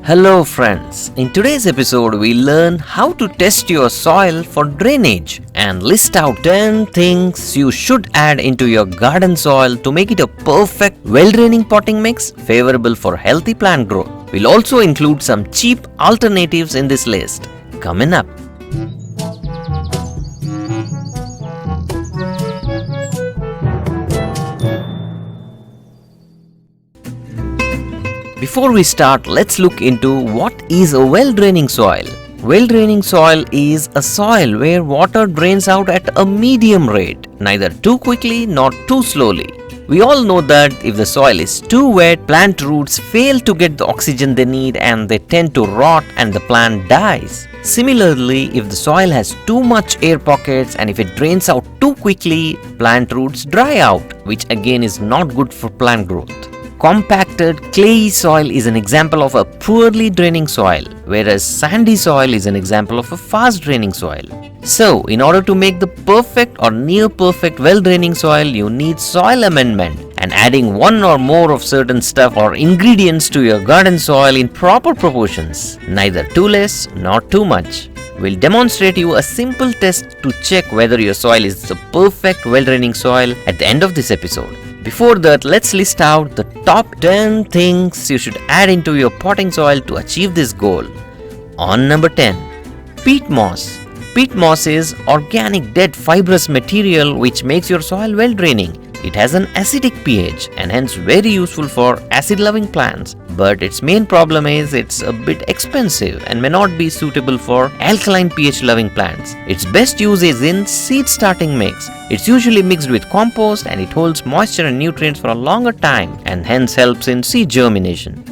Hello friends, in today's episode we learn how to test your soil for drainage and list out 10 things you should add into your garden soil to make it a perfect well-draining potting mix favorable for healthy plant growth. We'll also include some cheap alternatives in this list. Coming up. Before we start, let's look into what is a well-draining soil. Well-draining soil is a soil where water drains out at a medium rate, neither too quickly nor too slowly. We all know that if the soil is too wet, plant roots fail to get the oxygen they need and they tend to rot and the plant dies. Similarly, if the soil has too much air pockets and if it drains out too quickly, plant roots dry out, which again is not good for plant growth. Compacted clayey soil is an example of a poorly draining soil, whereas sandy soil is an example of a fast draining soil. So, in order to make the perfect or near perfect well draining soil, you need soil amendment and adding one or more of certain stuff or ingredients to your garden soil in proper proportions, neither too less nor too much. We'll demonstrate you a simple test to check whether your soil is the perfect well draining soil at the end of this episode. Before that, let's list out the top 10 things you should add into your potting soil to achieve this goal. On number 10, peat moss. Peat moss is organic dead fibrous material which makes your soil well draining. It has an acidic pH and hence very useful for acid loving plants, but its main problem is it's a bit expensive and may not be suitable for alkaline pH loving plants. Its best use is in seed starting mix. It's usually mixed with compost and it holds moisture and nutrients for a longer time and hence helps in seed germination.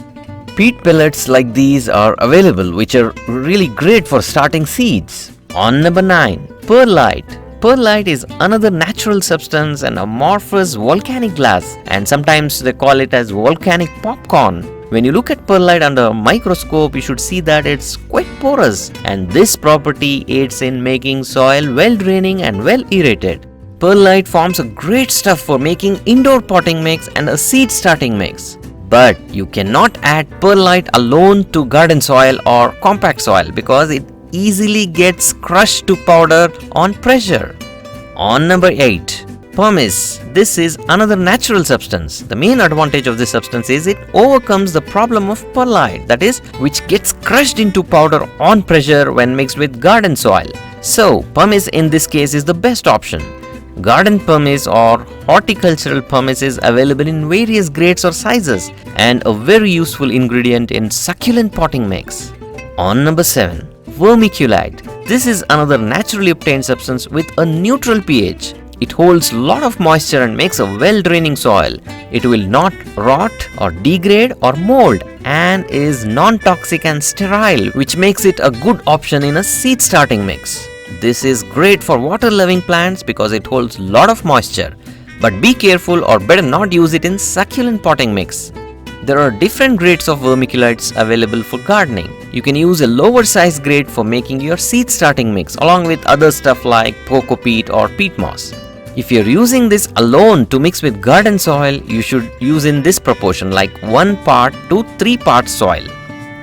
Peat pellets like these are available which are really great for starting seeds. On number 9, perlite. Perlite is another natural substance and amorphous volcanic glass, and sometimes they call it as volcanic popcorn. When you look at perlite under a microscope, you should see that it's quite porous, and this property aids in making soil well draining and well aerated. Perlite forms a great stuff for making indoor potting mix and a seed starting mix. But you cannot add perlite alone to garden soil or compact soil because it easily gets crushed to powder on pressure. On number 8, pumice. This is another natural substance. The main advantage of this substance is it overcomes the problem of perlite, that is, which gets crushed into powder on pressure when mixed with garden soil. So, pumice in this case is the best option. Garden pumice or horticultural pumice is available in various grades or sizes and a very useful ingredient in succulent potting mix. On number 7, vermiculite. This is another naturally obtained substance with a neutral pH. It holds a lot of moisture and makes a well-draining soil. It will not rot or degrade or mold and is non-toxic and sterile, which makes it a good option in a seed starting mix. This is great for water-loving plants because it holds a lot of moisture. But be careful or better not use it in succulent potting mix. There are different grades of vermiculites available for gardening. You can use a lower size grade for making your seed starting mix along with other stuff like Coco peat or peat moss. If you're using this alone to mix with garden soil, you should use in this proportion like 1 part to 3 parts soil.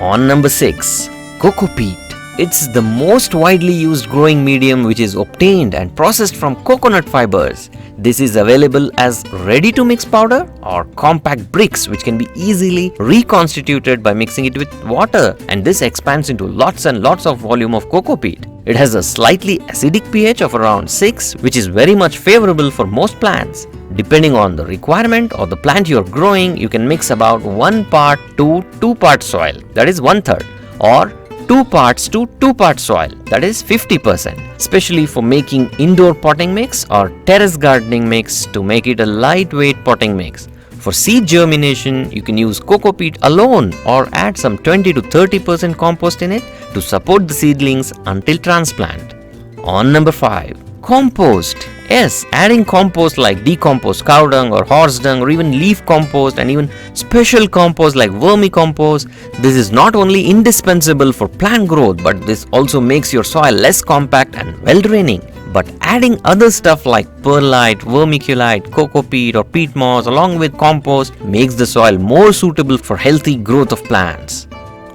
On number 6, Coco peat. It's the most widely used growing medium which is obtained and processed from coconut fibers. This is available as ready to mix powder or compact bricks which can be easily reconstituted by mixing it with water, and this expands into lots and lots of volume of coco peat. It has a slightly acidic pH of around 6 which is very much favorable for most plants. Depending on the requirement or the plant you are growing, you can mix about 1 part to 2 parts soil, that is 1/3, or 2 parts to 2 parts soil, that is 50%, especially for making indoor potting mix or terrace gardening mix to make it a lightweight potting mix. For seed germination, you can use coco peat alone or add some 20 to 30% compost in it to support the seedlings until transplant. On number 5, compost. Yes, adding compost like decomposed cow dung or horse dung or even leaf compost and even special compost like vermicompost, this is not only indispensable for plant growth but this also makes your soil less compact and well draining. But adding other stuff like perlite, vermiculite, coco peat or peat moss along with compost makes the soil more suitable for healthy growth of plants.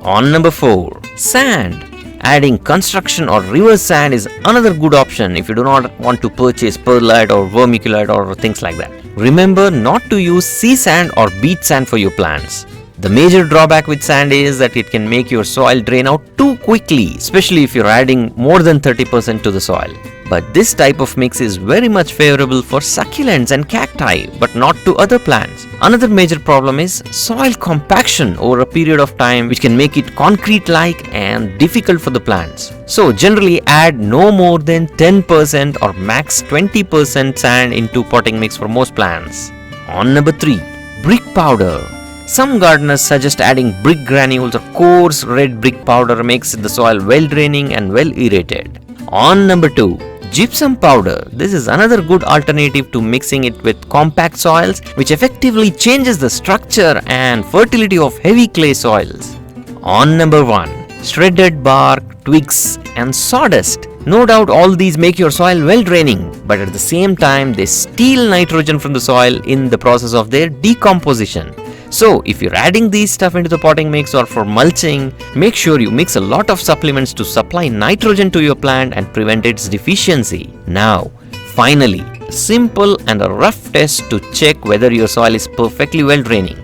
On number 4, sand. Adding construction or river sand is another good option if you do not want to purchase perlite or vermiculite or things like that. Remember not to use sea sand or beach sand for your plants. The major drawback with sand is that it can make your soil drain out too quickly, especially if you're adding more than 30% to the soil. But this type of mix is very much favorable for succulents and cacti, but not to other plants. Another major problem is soil compaction over a period of time, which can make it concrete-like and difficult for the plants. So generally add no more than 10% or max 20% sand into potting mix for most plants. On number 3, brick powder. Some gardeners suggest adding brick granules or coarse red brick powder makes the soil well draining and well aerated. On number 2, gypsum powder. This is another good alternative to mixing it with compact soils, which effectively changes the structure and fertility of heavy clay soils. On number 1, shredded bark, twigs and sawdust. No doubt all these make your soil well draining, but at the same time they steal nitrogen from the soil in the process of their decomposition. So if you're adding these stuff into the potting mix or for mulching, make sure you mix a lot of supplements to supply nitrogen to your plant and prevent its deficiency. Now, finally, a simple and a rough test to check whether your soil is perfectly well draining.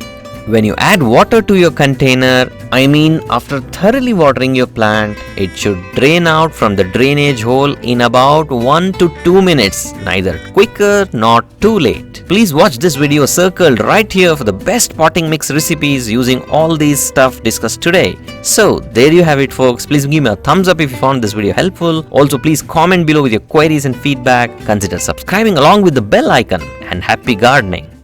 When you add water to your container, after thoroughly watering your plant, it should drain out from the drainage hole in about 1 to 2 minutes, neither quicker nor too late. Please watch this video circled right here for the best potting mix recipes using all these stuff discussed today. So there you have it folks. Please give me a thumbs up if you found this video helpful. Also please comment below with your queries and feedback. Consider subscribing along with the bell icon, and happy gardening.